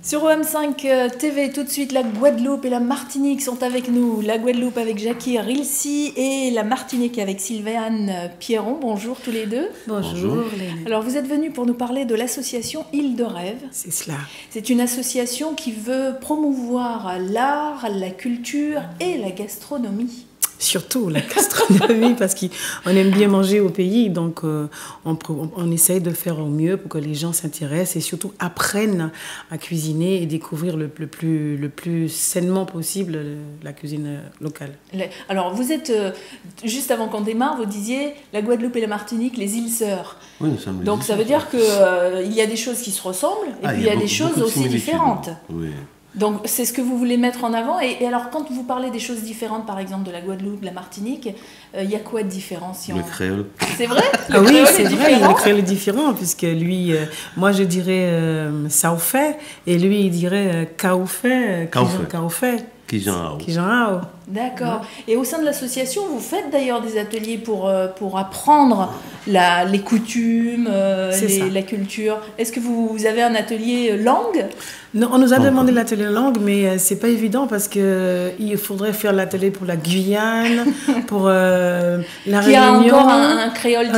Sur OM5 TV, tout de suite, la Guadeloupe et la Martinique sont avec nous. La Guadeloupe avec Jackie Rilsi et la Martinique avec Sylvaine Pierron. Bonjour tous les deux. Bonjour. Alors vous êtes venus pour nous parler de l'association Île de Rêve. C'est cela. C'est une association qui veut promouvoir l'art, la culture et la gastronomie. Surtout la gastronomie, parce qu'on aime bien manger au pays, donc on essaye de faire au mieux pour que les gens s'intéressent et surtout apprennent à cuisiner et découvrir le plus sainement possible la cuisine locale. Alors vous êtes, juste avant qu'on démarre, vous disiez la Guadeloupe et la Martinique, les îles sœurs. Oui, nous sommes les donc îles ça veut dire qu'il y a des choses qui se ressemblent et puis il y a des choses aussi différentes. Oui. Donc c'est ce que vous voulez mettre en avant. Et alors quand vous parlez des choses différentes, par exemple de la Guadeloupe, de la Martinique, il y a quoi de différenciant? Le créole. C'est vrai? Ah oui, c'est vrai, le créole est différent, puisque lui, moi je dirais saoufé, et lui il dirait kaoufé, Kijanao. D'accord. Et au sein de l'association, vous faites d'ailleurs des ateliers pour apprendre les coutumes, la culture. Est-ce que vous avez un atelier langue? Non, on nous a demandé l'atelier langue, mais c'est pas évident parce que il faudrait faire l'atelier pour la Guyane, pour la Réunion. Il y a encore un créole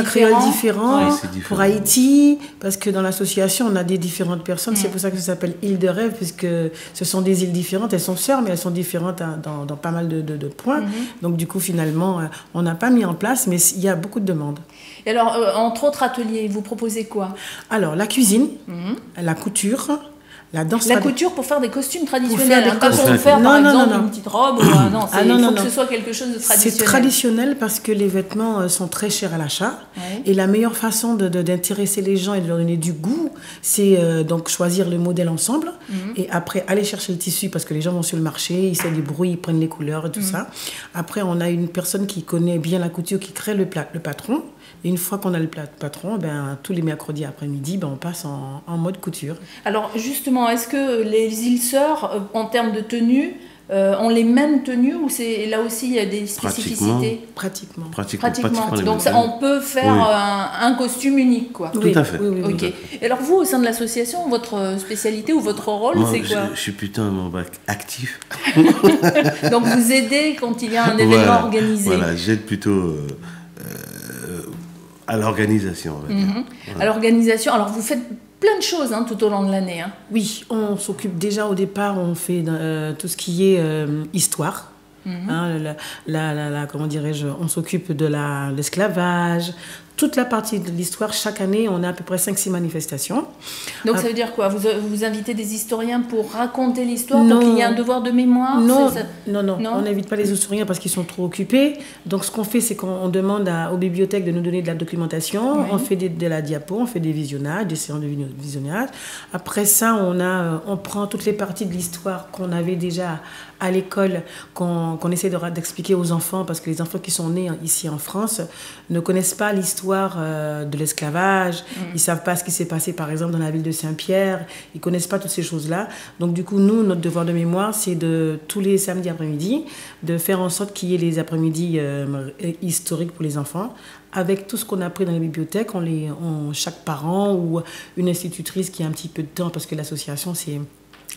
différent. Ouais, pour Haïti, parce que dans l'association, on a des différentes personnes. C'est pour ça que ça s'appelle Île de Rêve, puisque ce sont des îles différentes. Elles sont sœurs, mais elles sont différentes dans pas mal de points. Donc du coup, finalement, on n'a pas mis en place, mais il y a beaucoup de demandes. Et alors, entre autres ateliers, vous proposez quoi? Alors, la cuisine, la couture, la danse. La couture pour faire des costumes traditionnels, pas pour faire par exemple une petite robe. Il faut que ce soit quelque chose de traditionnel. C'est traditionnel parce que les vêtements sont très chers à l'achat. Ouais. Et la meilleure façon d'intéresser les gens et de leur donner du goût, c'est donc choisir le modèle ensemble et après aller chercher le tissu parce que les gens vont sur le marché, ils se débrouillent, ils prennent les couleurs et tout ça. Après, on a une personne qui connaît bien la couture qui crée le patron. Et une fois qu'on a le patron, tous les mercredis après-midi, on passe en mode couture. Alors justement, est-ce que les îles sœurs, en termes de tenue, ont les mêmes tenues ou là aussi il y a des spécificités? Pratiquement. Donc on peut faire un costume unique, quoi. Tout à fait. Oui. Ok. Et alors vous, au sein de l'association, votre spécialité ou votre rôle, c'est quoi? Je suis plutôt un membre actif. Donc vous aidez quand il y a un événement organisé. Voilà, j'aide plutôt à l'organisation. À l'organisation. Alors vous faites plein de choses tout au long de l'année. Oui, on s'occupe déjà au départ, on fait tout ce qui est histoire. Comment dirais-je, on s'occupe de l'esclavage, toute la partie de l'histoire. Chaque année, on a à peu près 5-6 manifestations. Donc ça veut dire quoi? Vous invitez des historiens pour raconter l'histoire, pour qu'il y ait un devoir de mémoire? Non, on n'invite pas les historiens parce qu'ils sont trop occupés. Donc ce qu'on fait, c'est qu'on demande aux bibliothèques de nous donner de la documentation. On fait de la diapo, on fait des visionnages, des séances de visionnage. Après ça, on prend toutes les parties de l'histoire qu'on avait déjà à l'école, qu'on essaie d'expliquer aux enfants, parce que les enfants qui sont nés ici en France ne connaissent pas l'histoire de l'esclavage, ils ne savent pas ce qui s'est passé par exemple dans la ville de Saint-Pierre, ils ne connaissent pas toutes ces choses-là. Donc du coup, nous, notre devoir de mémoire, c'est tous les samedis après-midi, de faire en sorte qu'il y ait les après-midi historiques pour les enfants. Avec tout ce qu'on a appris dans les bibliothèques, chaque parent ou une institutrice qui a un petit peu de temps, parce que l'association,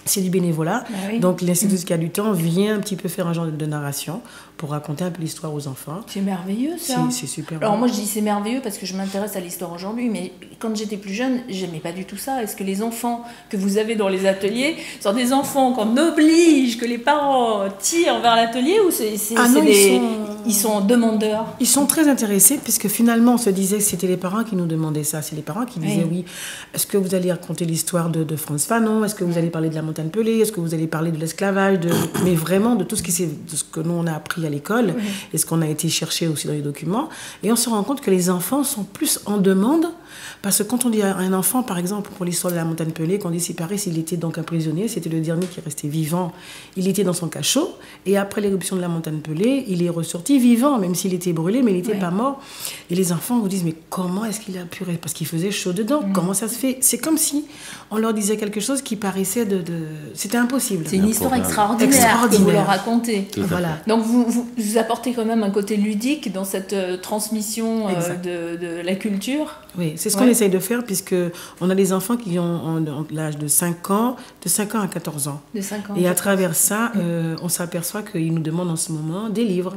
c'est du bénévolat. Donc l'institut qui a du temps vient un petit peu faire un genre de narration pour raconter un peu l'histoire aux enfants. C'est merveilleux ça. C'est super. Alors moi je dis c'est merveilleux parce que je m'intéresse à l'histoire aujourd'hui, mais quand j'étais plus jeune, j'aimais pas du tout ça. Est-ce que les enfants que vous avez dans les ateliers sont des enfants qu'on oblige, que les parents tirent vers l'atelier, ou ils sont demandeurs? Ils sont très intéressés, puisque finalement on se disait que c'était les parents qui nous demandaient ça. C'est les parents qui disaient oui, est-ce que vous allez raconter l'histoire de Frantz Fanon? Est-ce que vous allez parler de la montagne Pelée? Est-ce que vous allez parler de l'esclavage? Mais vraiment de tout ce que nous on a appris à l'école et ce qu'on a été chercher aussi dans les documents. Et on se rend compte que les enfants sont plus en demande, parce que quand on dit à un enfant, par exemple, pour l'histoire de la montagne Pelée, qu'on dit si Paris, il était donc un prisonnier, c'était le dernier qui restait vivant, il était dans son cachot, et après l'éruption de la montagne Pelée, il est ressorti vivant, même s'il était brûlé, mais il n'était pas mort. Et les enfants vous disent, mais comment est-ce qu'il a pu rester? Parce qu'il faisait chaud dedans, comment ça se fait? C'est comme si on leur disait quelque chose qui paraissait c'était impossible. C'est une histoire extraordinaire que vous leur racontez. Voilà. Donc vous apportez quand même un côté ludique dans cette transmission de la culture. Oui, C'est ce qu'on essaye de faire, puisque on a des enfants qui ont l'âge de 5 ans à 14 ans. De 5 ans. Et à travers ça, on s'aperçoit qu'ils nous demandent en ce moment des livres.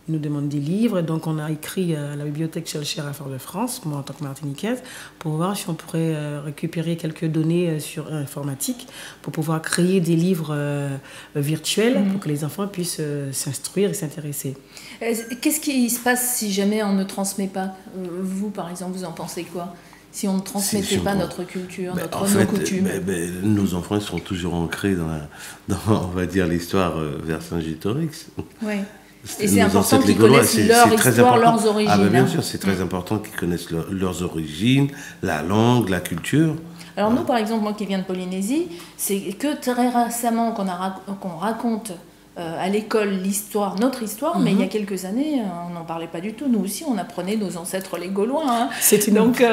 Ils nous demandent des livres, donc on a écrit à la bibliothèque Schellcher à Fort-de-France, moi en tant que martiniquaise, pour voir si on pourrait récupérer quelques données sur informatique pour pouvoir créer des livres virtuels pour que les enfants puissent s'instruire et s'intéresser. Qu'est-ce qui se passe si jamais on ne transmet pas? Vous, par exemple, vous en pensez quoi? Si on ne transmettait pas notre culture, nos coutumes? Nos enfants sont toujours ancrés dans on va dire, l'histoire Vercingétorix. Oui. Et c'est important qu'ils connaissent leur histoire, leurs origines. Ah ben bien sûr, c'est très important qu'ils connaissent leurs origines, la langue, la culture. Alors nous, par exemple, moi qui viens de Polynésie, c'est que très récemment qu'on raconte à l'école l'histoire, notre histoire, mais il y a quelques années, on n'en parlait pas du tout. Nous aussi, on apprenait nos ancêtres les Gaulois. Hein. C'est une, donc,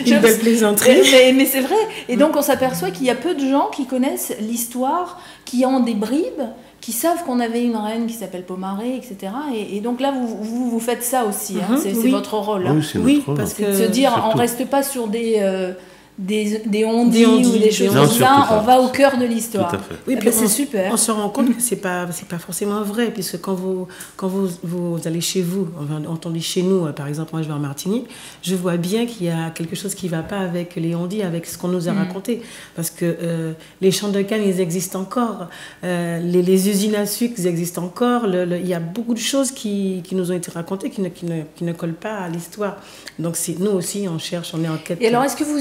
une belle plaisanterie. Mais c'est vrai. Et donc, on s'aperçoit qu'il y a peu de gens qui connaissent l'histoire, qui ont des bribes, qui savent qu'on avait une reine qui s'appelle Pomaré, etc. Et donc là, vous faites ça aussi. Hein. C'est votre rôle. Hein. Oui, c'est notre rôle. Parce que de se dire, surtout. On ne reste pas sur des ondits ou des choses comme ça, on va au cœur de l'histoire. Tout à fait. Oui, puis c'est super. On se rend compte que c'est pas forcément vrai, puisque quand vous allez chez vous, on dit chez nous, par exemple, moi je vais en Martinique, je vois bien qu'il y a quelque chose qui ne va pas avec les ondits, avec ce qu'on nous a raconté. Parce que les champs de canne, ils existent encore, les usines à sucre, ils existent encore, il y a beaucoup de choses qui nous ont été racontées, qui ne collent pas à l'histoire. Donc nous aussi, on cherche, on est en quête. Et alors, est-ce que vous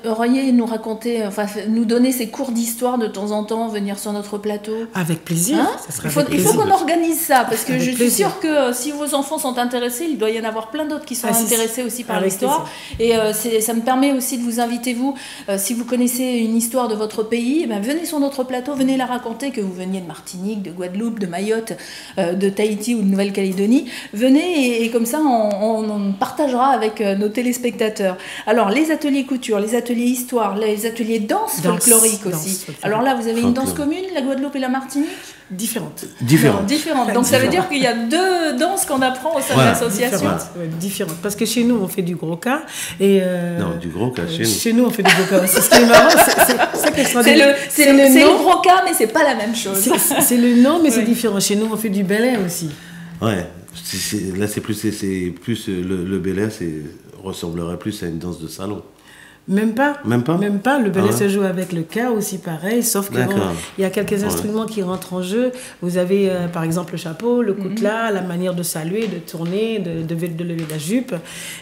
auriez nous raconter, nous donner ces cours d'histoire de temps en temps, venir sur notre plateau? Avec plaisir. Hein, ça sera il faut qu'on organise ça, parce que je suis sûre que si vos enfants sont intéressés, il doit y en avoir plein d'autres qui sont intéressés aussi par l'histoire. Et ça me permet aussi de vous inviter, vous, si vous connaissez une histoire de votre pays, venez sur notre plateau, venez la raconter, que vous veniez de Martinique, de Guadeloupe, de Mayotte, de Tahiti ou de Nouvelle-Calédonie. Venez et comme ça, on partagera avec nos téléspectateurs. Alors, les ateliers couture, les ateliers histoire, les ateliers danse folklorique aussi. Alors là, vous avez une danse commune, la Guadeloupe et la Martinique? Différentes. Donc ça veut dire qu'il y a 2 danses qu'on apprend au sein de l'association. Différentes. Parce que chez nous, on fait du gros cas. Non, du gros cas chez nous. Chez nous, on fait du gros cas. C'est ce qui est marrant. C'est le gros cas, mais c'est pas la même chose. C'est le nom, mais c'est différent. Chez nous, on fait du Bel Air aussi. Ouais. Là, c'est plus le Bel Air, ressemblerait plus à une danse de salon. Même pas. Le Bel Air se joue avec le cas aussi pareil, sauf que il y a quelques instruments qui rentrent en jeu. Vous avez par exemple le chapeau, le coutelas, la manière de saluer, de tourner, de lever la jupe.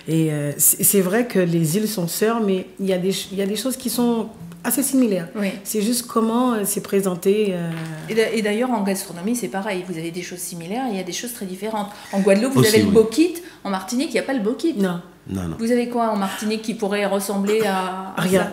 Et c'est vrai que les îles sont sœurs, mais il y a des choses qui sont assez similaires. Oui. C'est juste comment c'est présenté. Et d'ailleurs, en gastronomie, c'est pareil. Vous avez des choses similaires et il y a des choses très différentes. En Guadeloupe, vous avez le bokit. En Martinique, il n'y a pas le bokit. Non. Vous avez quoi en Martinique qui pourrait ressembler à rien?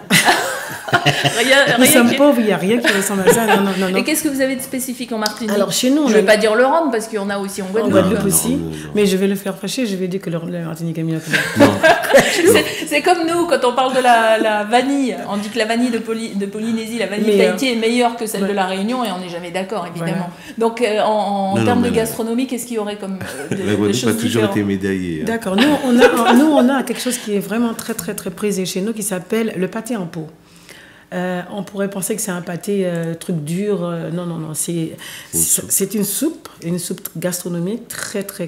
Rien. Nous sommes pauvres, il n'y a rien qui ressemble à ça. Non. Et qu'est-ce que vous avez de spécifique en Martinique? Alors chez nous, je ne vais pas dire le rhum parce qu'il y en a aussi en Guadeloupe. En Guadeloupe aussi, mais je vais le faire fâcher. Je vais dire que le Martinique est mieux que le C'est comme nous quand on parle de la vanille. On dit que la vanille de Polynésie, la vanille de Tahiti est meilleure que celle de la Réunion et on n'est jamais d'accord évidemment. Voilà. Donc en termes de gastronomie, qu'est-ce qu'il y aurait comme la Guadeloupe a toujours été médaillée. D'accord. Nous on a quelque chose qui est vraiment très très très prisé chez nous qui s'appelle le pâté en pot. On pourrait penser que c'est un pâté truc dur. Non. C'est une soupe gastronomique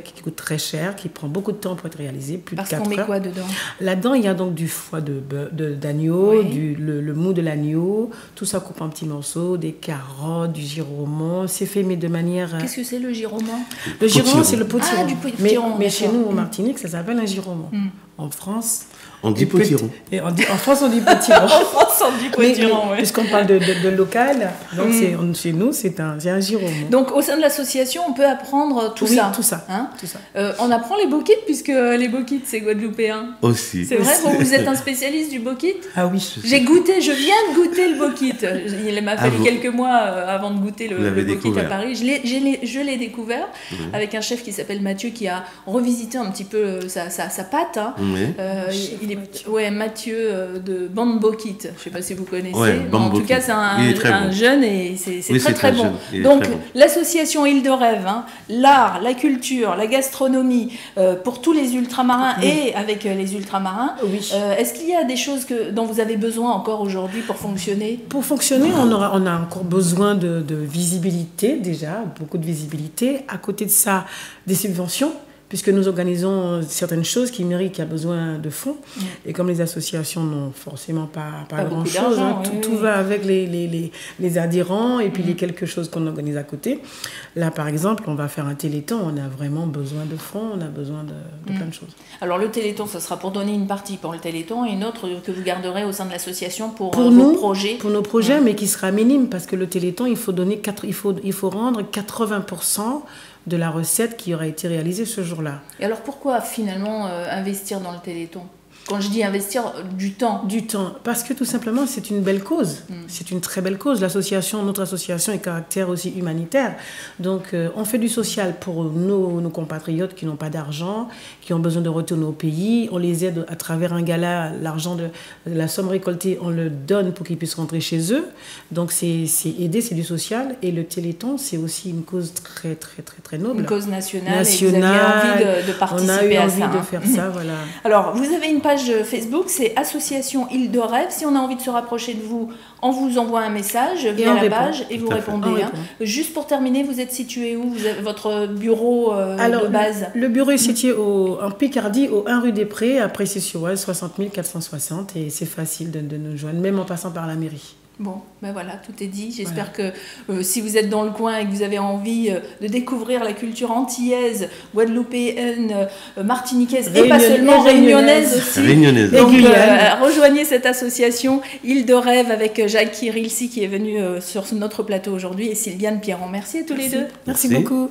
qui coûte très cher, qui prend beaucoup de temps pour être réalisée, plus de 4 heures. Parce qu'on met quoi dedans? Là-dedans, il y a donc du foie d'agneau, le mou de l'agneau, tout ça coupe en petits morceaux, des carottes, du giromon. C'est fait mais de manière... Qu'est-ce que c'est le giromon? Le giromon, c'est le potiron. Du potiron. Mais chez nous, en Martinique, ça s'appelle un giromon. En France... On dit potiron. En France, on dit potiron. En France, on dit potiron, oui. Puisqu'on parle de local, donc chez nous, c'est un giromon. Donc, au sein de l'association, on peut apprendre tout ça. Tout ça. Hein, tout ça. On apprend les bokits, puisque les bokits, c'est guadeloupéen. Aussi. C'est vrai, vous êtes un spécialiste du bokit? Ah oui. Je viens de goûter le bokit. Il m'a fallu quelques mois avant de goûter le bokit à Paris. Je l'ai découvert avec un chef qui s'appelle Mathieu, qui a revisité un petit peu sa pâte. Hein. Mathieu de Bande Bokit. Je ne sais pas si vous connaissez. connaissez. Ouais, En tout cas, c'est un jeune et c'est très bon. Donc, l'association Île de Rêve, hein, l'art, la culture, la gastronomie, pour tous les ultramarins et avec les ultramarins. Est-ce qu'il y a des choses dont vous avez besoin encore aujourd'hui pour fonctionner? Pour fonctionner, on a encore besoin de visibilité déjà, beaucoup de visibilité. À côté de ça, des subventions, puisque nous organisons certaines choses qui méritent, qui a besoin de fonds. Et comme les associations n'ont forcément pas grand-chose, hein, tout va avec les adhérents et puis les quelque chose qu'on organise à côté. Là, par exemple, on va faire un téléthon, on a vraiment besoin de fonds, on a besoin de plein de choses. Alors le téléthon, ce sera pour donner une partie pour le téléthon et une autre que vous garderez au sein de l'association pour vos projets. Pour nos projets, mais qui sera minime, parce que le téléthon, il faut rendre 80% de la recette qui aura été réalisée ce jour-là. Et alors pourquoi finalement investir dans le téléthon? Quand je dis investir, du temps. Du temps, parce que tout simplement c'est une belle cause, c'est une très belle cause. Notre association est caractère aussi humanitaire, donc on fait du social pour nos compatriotes qui n'ont pas d'argent, qui ont besoin de retourner au pays, on les aide à travers un gala, l'argent de la somme récoltée, on le donne pour qu'ils puissent rentrer chez eux, donc c'est aider, c'est du social, et le téléthon c'est aussi une cause très très très très noble. Une cause nationale. Et vous aviez envie de participer à ça. On a eu envie de faire ça, voilà. Alors vous avez une page Facebook, c'est Association Île de Rêve. Si on a envie de se rapprocher de vous, on vous envoie un message via la page et vous répondez. Hein. Juste pour terminer, vous êtes situé où? Vous avez votre bureau de base? Le bureau est situé en Picardie, au 1 rue des Prés, à Précy-sur-Oise, 60 460. Et c'est facile de nous joindre, même en passant par la mairie. Bon, ben voilà, tout est dit. J'espère que si vous êtes dans le coin et que vous avez envie de découvrir la culture antillaise, guadeloupéenne, martiniquaise et pas seulement réunionnaise aussi. Donc rejoignez cette association Île de Rêve avec Jacques Kirilsi qui est venu sur notre plateau aujourd'hui et Sylviane Pierron. Merci à tous les deux. Merci beaucoup.